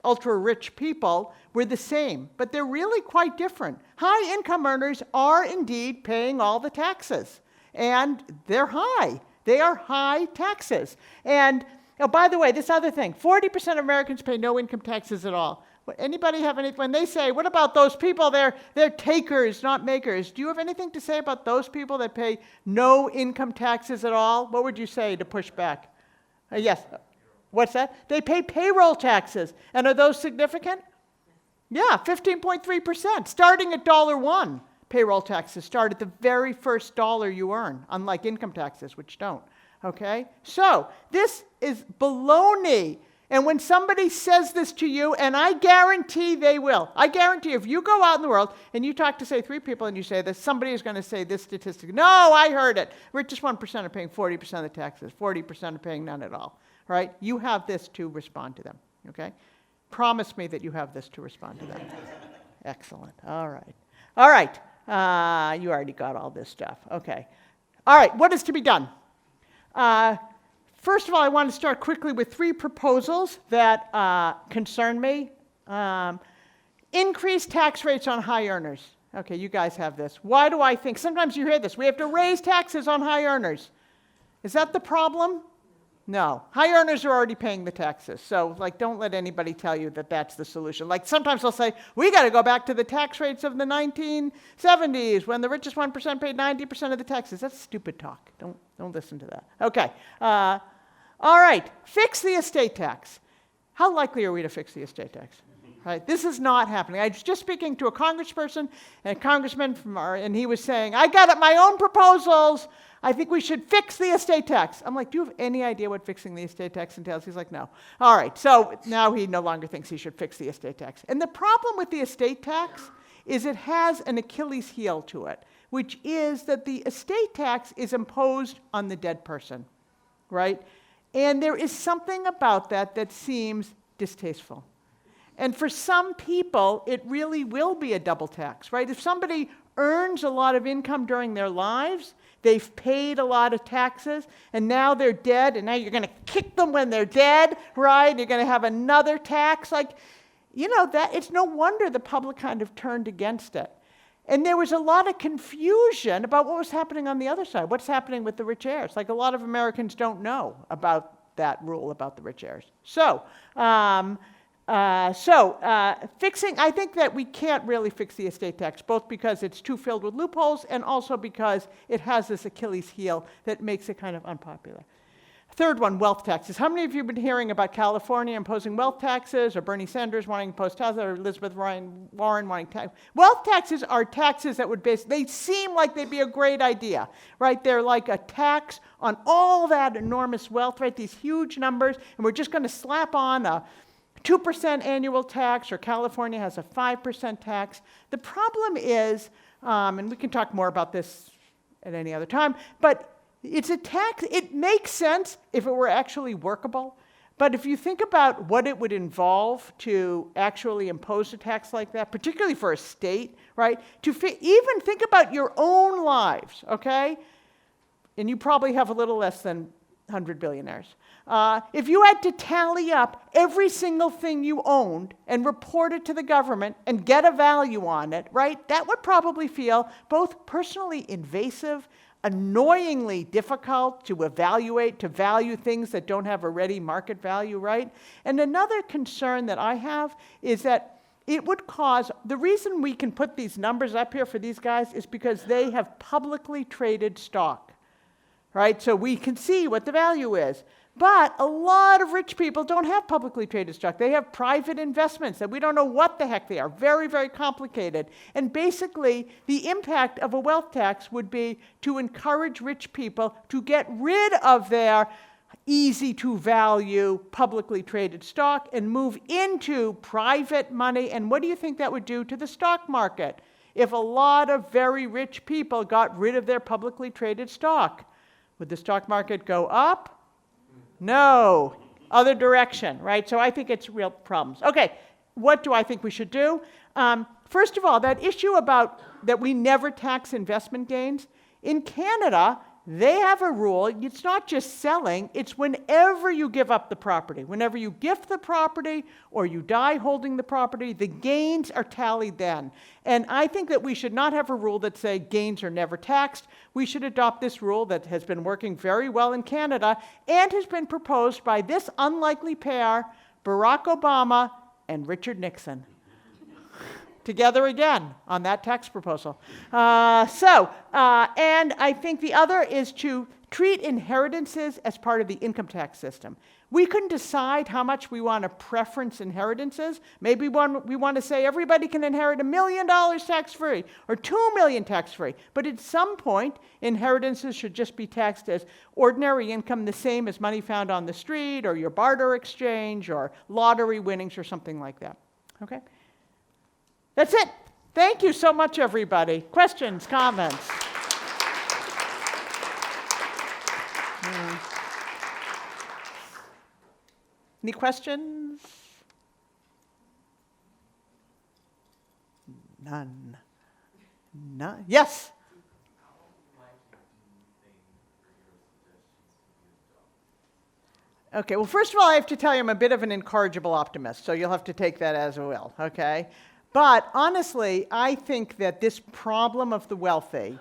ultra-rich people were the same, but they're really quite different. High-income earners are indeed paying all the taxes, and they're high. They are high taxes. And, oh, by the way, this other thing, 40% of Americans pay no income taxes at all. Anybody have any, when they say, what about those people, they're takers, not makers, do you have anything to say about those people that pay no income taxes at all? What would you say to push back? Yes. What's that? They pay payroll taxes. And are those significant? Yeah, 15.3%, starting at $1. Payroll taxes start at the very first dollar you earn, unlike income taxes, which don't. Okay? So, this is baloney. And when somebody says this to you, and I guarantee they will, I guarantee if you go out in the world and you talk to, say, 3 people and you say this, somebody is going to say this statistic. No, I heard it. Richest 1% are paying 40% of the taxes. 40% are paying none at all. Right? You have this to respond to them, okay? Promise me that you have this to respond to them. Excellent. All right. All right. You already got all this stuff. Okay. All right. What is to be done? First of all, I want to start quickly with 3 proposals that concern me. Increase tax rates on high earners. Okay, you guys have this. Why do I think? Sometimes you hear this. We have to raise taxes on high earners. Is that the problem? No. High earners are already paying the taxes. So, like, don't let anybody tell you that that's the solution. Like, sometimes they'll say, we got to go back to the tax rates of the 1970s when the richest 1% paid 90% of the taxes. That's stupid talk. Don't listen to that. Okay. All right. Fix the estate tax. How likely are we to fix the estate tax? Right? This is not happening. I was just speaking to a congressperson and a congressman and he was saying, I got my own proposals. I think we should fix the estate tax. I'm like, do you have any idea what fixing the estate tax entails? He's like, no. All right, so now he no longer thinks he should fix the estate tax. And the problem with the estate tax is it has an Achilles heel to it, which is that the estate tax is imposed on the dead person, right? And there is something about that that seems distasteful. And for some people, it really will be a double tax, right? If somebody earns a lot of income during their lives, they've paid a lot of taxes, and now they're dead, and now you're going to kick them when they're dead, right? You're going to have another tax. Like, you know, that it's no wonder the public kind of turned against it. And there was a lot of confusion about what was happening on the other side. What's happening with the rich heirs? Like, a lot of Americans don't know about that rule about the rich heirs. Fixing, I think that we can't really fix the estate tax, both because it's too filled with loopholes and also because it has this Achilles heel that makes it kind of unpopular. Third one, wealth taxes. How many of you have been hearing about California imposing wealth taxes, or Bernie Sanders wanting to impose taxes, or Elizabeth Warren wanting tax? Wealth taxes are taxes that would they seem like they'd be a great idea, right? They're like a tax on all that enormous wealth, right? These huge numbers, and we're just going to slap on a 2% annual tax, or California has a 5% tax. The problem is, and we can talk more about this at any other time, but it's a tax. It makes sense if it were actually workable. But if you think about what it would involve to actually impose a tax like that, particularly for a state, right? Even think about your own lives, okay? And you probably have a little less than 100 billionaires. If you had to tally up every single thing you owned and report it to the government and get a value on it, right? That would probably feel both personally invasive, annoyingly difficult to evaluate, to value things that don't have a ready market value, right? And another concern that I have is that it would cause, the reason we can put these numbers up here for these guys is because they have publicly traded stock, right? So we can see what the value is. But a lot of rich people don't have publicly traded stock. They have private investments that we don't know what the heck they are. Very, very complicated. And basically, the impact of a wealth tax would be to encourage rich people to get rid of their easy-to-value publicly traded stock and move into private money. And what do you think that would do to the stock market if a lot of very rich people got rid of their publicly traded stock? Would the stock market go up? No, other direction, right? So I think it's real problems. Okay, what do I think we should do? First of all, that issue about that we never tax investment gains. In Canada, they have a rule. It's not just selling. It's whenever you give up the property. Whenever you gift the property or you die holding the property, the gains are tallied then. And I think that we should not have a rule that say gains are never taxed. We should adopt this rule that has been working very well in Canada and has been proposed by this unlikely pair, Barack Obama and Richard Nixon. Together again on that tax proposal. And I think the other is to treat inheritances as part of the income tax system. We can decide how much we want to preference inheritances. Maybe we want to say everybody can inherit $1 million tax-free or $2 million tax-free. But at some point, inheritances should just be taxed as ordinary income, the same as money found on the street or your barter exchange or lottery winnings or something like that. Okay? That's it. Thank you so much, everybody. Questions, comments? Any questions? None. None. Yes? Okay, well, first of all, I have to tell you I'm a bit of an incorrigible optimist, so you'll have to take that as a will, okay? But honestly, I think that this problem of the wealthy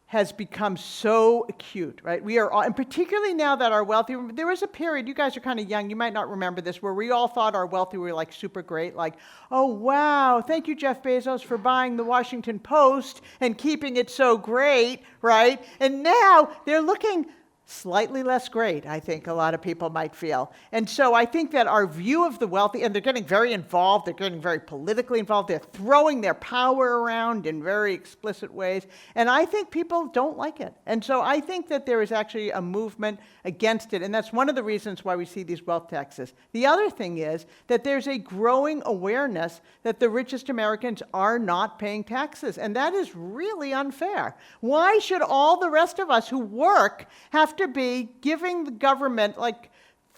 has become so acute, right? We are all, and particularly now that our wealthy, there was a period, you guys are kind of young, you might not remember this, where we all thought our wealthy were like super great, like, oh wow, thank you Jeff Bezos for buying the Washington Post and keeping it so great, right? And now they're looking slightly less great, I think a lot of people might feel. And so I think that our view of the wealthy, and they're getting very involved, they're getting very politically involved, they're throwing their power around in very explicit ways, and I think people don't like it. And so I think that there is actually a movement against it, and that's one of the reasons why we see these wealth taxes. The other thing is that there's a growing awareness that the richest Americans are not paying taxes, and that is really unfair. Why should all the rest of us who work have to be giving the government like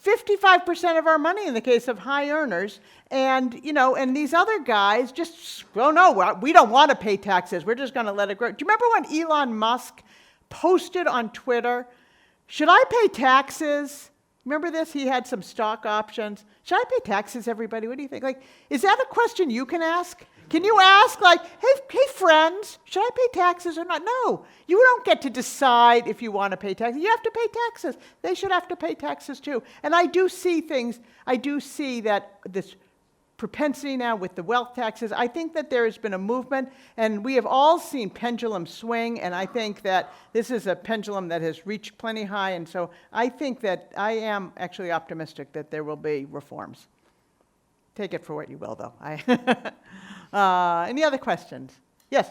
55% of our money in the case of high earners, and and these other guys just, oh no, we don't want to pay taxes, we're just going to let it grow. Do you remember when Elon Musk posted on Twitter, should I pay taxes? Remember this? He had some stock options. Should I pay taxes, everybody? What do you think? Like, is that a question you can ask? Can you ask, like, hey friends, should I pay taxes or not? No, you don't get to decide if you want to pay taxes. You have to pay taxes. They should have to pay taxes too. And I do see that this propensity now with the wealth taxes, I think that there has been a movement, and we have all seen pendulum swing, and I think that this is a pendulum that has reached plenty high, and so I think that I am actually optimistic that there will be reforms. Take it for what you will, though. Any other questions? Yes?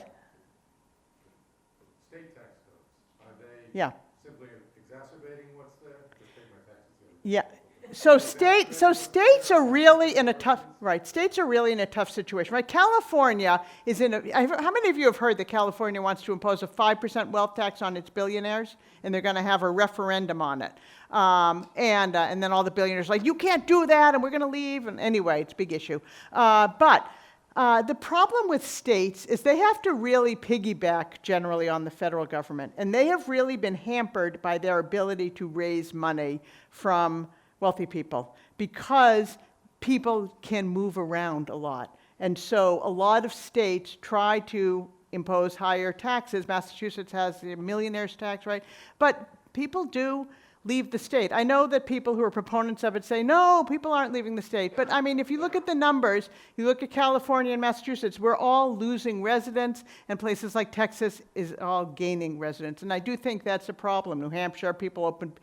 State tax codes, are they Yeah. simply exacerbating what's there? Just take my taxes. Yeah. So states are really in a tough, right, states are really in a tough situation, right? California is in a, how many of you have heard that California wants to impose a 5% wealth tax on its billionaires, and they're going to have a referendum on it? And then all the billionaires are like, you can't do that, and we're going to leave, and anyway, it's a big issue. But the problem with states is they have to really piggyback generally on the federal government, and they have really been hampered by their ability to raise money from wealthy people because people can move around a lot. And so a lot of states try to impose higher taxes. Massachusetts has the millionaire's tax, right? But people do leave the state. I know that people who are proponents of it say, no, people aren't leaving the state. But I mean, if you look at the numbers, you look at California and Massachusetts, we're all losing residents, and places like Texas is all gaining residents. And I do think that's a problem. New Hampshire, people open,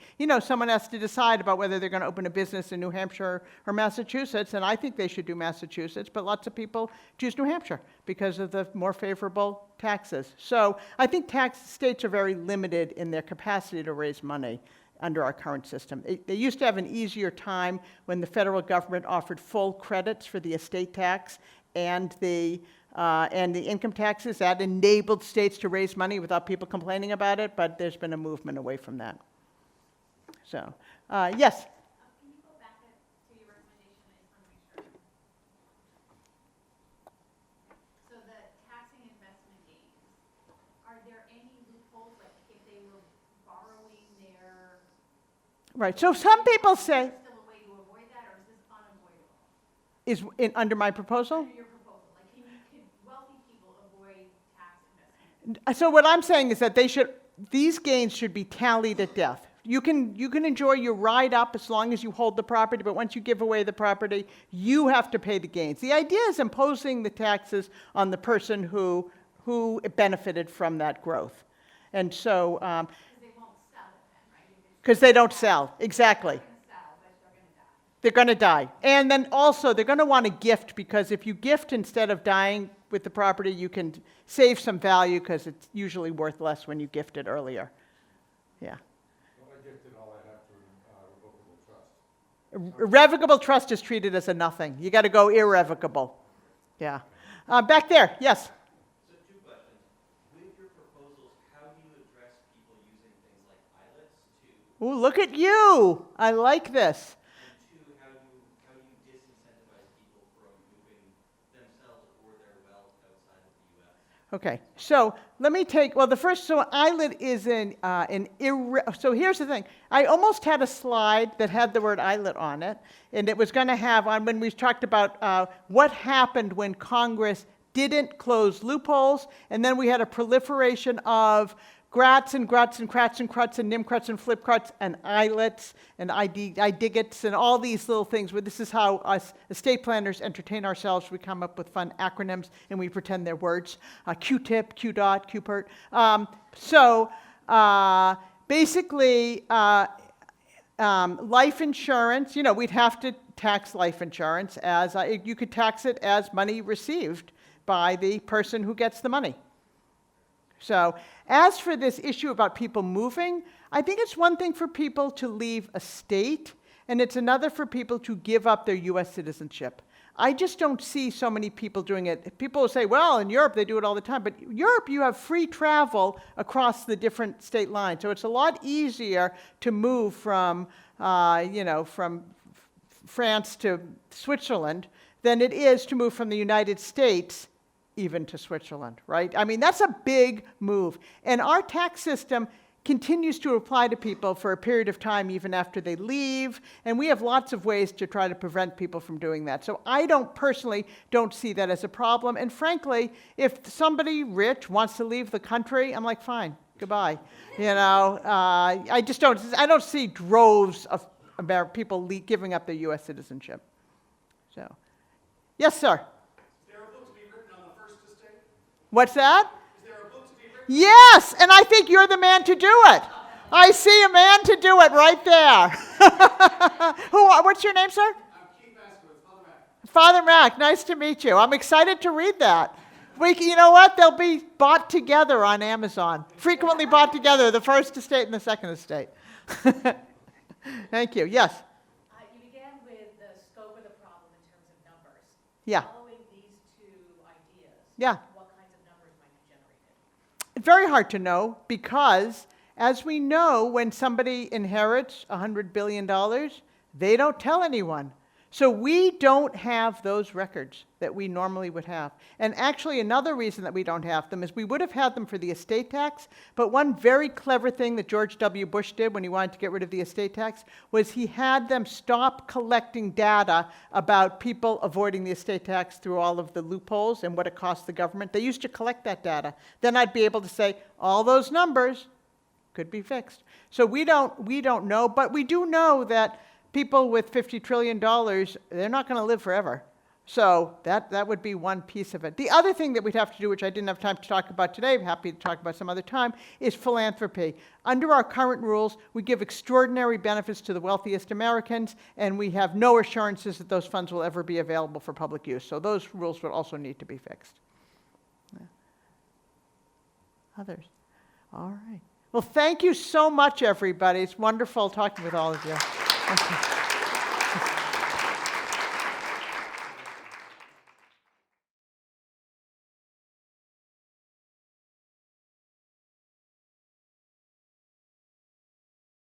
someone has to decide about whether they're going to open a business in New Hampshire or Massachusetts, and I think they should do Massachusetts, but lots of people choose New Hampshire because of the more favorable taxes. So I think states are very limited in their capacity to raise money under our current system. They used to have an easier time when the federal government offered full credits for the estate tax and the income taxes. That enabled states to raise money without people complaining about it, but there's been a movement away from that. So, yes? Can you go back to your recommendation? I just want to make sure. So the taxing investment gains, are there any loopholes, like if they were borrowing their... Right, so some people say, Is there still a way to avoid that, or is this unavoidable? under my proposal? Under your proposal, like can wealthy people avoid tax investment? So what I'm saying is that these gains should be tallied at death. You can enjoy your ride up as long as you hold the property, but once you give away the property, you have to pay the gains. The idea is imposing the taxes on the person who benefited from that growth. And so, Because they won't sell it then, right? because they don't sell, exactly. They're going to sell, but they're going to die. They're going to die. And then also, they're going to want to gift, because if you gift instead of dying with the property, you can save some value, because it's usually worth less when you gift it earlier. Yeah. When I gifted, all I have to revocable trust. Irrevocable trust is treated as a nothing. You got to go irrevocable. Yeah. Back there, yes. So two questions. With your proposals, how do you address people using things like ILETs to, Ooh, look at you. I like this. and two, how do you disincentivize people from moving themselves or their wealth outside of the U.S.? Okay, so let me take, well, the first, so ILET is so here's the thing. I almost had a slide that had the word ILET on it, and it was going to have on when we talked about what happened when Congress didn't close loopholes, and then we had a proliferation of grats and gruts and crats and cruts and nimcruts and flipcruts and ILETs and IDIGITs and all these little things. Where this is how us estate planners entertain ourselves. We come up with fun acronyms and we pretend they're words. Q-tip, Q-dot, Q-pert. basically, life insurance, we'd have to tax life insurance as, you could tax it as money received by the person who gets the money. So as for this issue about people moving, I think it's one thing for people to leave a state, and it's another for people to give up their US citizenship. I just don't see so many people doing it. People will say, well, in Europe they do it all the time, but Europe you have free travel across the different state lines. So it's a lot easier to move from, from France to Switzerland than it is to move from the United States even to Switzerland, right? I mean, that's a big move. And our tax system continues to apply to people for a period of time even after they leave, and we have lots of ways to try to prevent people from doing that. So I personally don't see that as a problem, and frankly, if somebody rich wants to leave the country, I'm like, fine, goodbye. I don't see droves of people giving up their US citizenship. So, yes, sir? What's that? Is there a book to be written? Yes, and I think you're the man to do it. I see a man to do it right there. What's your name, sir? I'm Keith Vasquez, Father Mac. Father Mac, nice to meet you. I'm excited to read that. You know what? They'll be bought together on Amazon. Frequently bought together, the first estate and the second estate. Thank you. Yes? You began with the scope of the problem in terms of numbers. Yeah. Following these two ideas, Yeah. what kinds of numbers might be generated? It's very hard to know because, as we know, when somebody inherits $100 billion, they don't tell anyone. So we don't have those records that we normally would have. And actually, another reason that we don't have them is we would have had them for the estate tax, but one very clever thing that George W. Bush did when he wanted to get rid of the estate tax was he had them stop collecting data about people avoiding the estate tax through all of the loopholes and what it cost the government. They used to collect that data. Then I'd be able to say, all those numbers could be fixed. So we don't know, but we do know that people with $50 trillion, they're not going to live forever. So that would be one piece of it. The other thing that we'd have to do, which I didn't have time to talk about today, I'm happy to talk about some other time, is philanthropy. Under our current rules, we give extraordinary benefits to the wealthiest Americans, and we have no assurances that those funds will ever be available for public use. So those rules would also need to be fixed. Yeah. Others? All right. Well, thank you so much, everybody. It's wonderful talking with all of you. Thank you.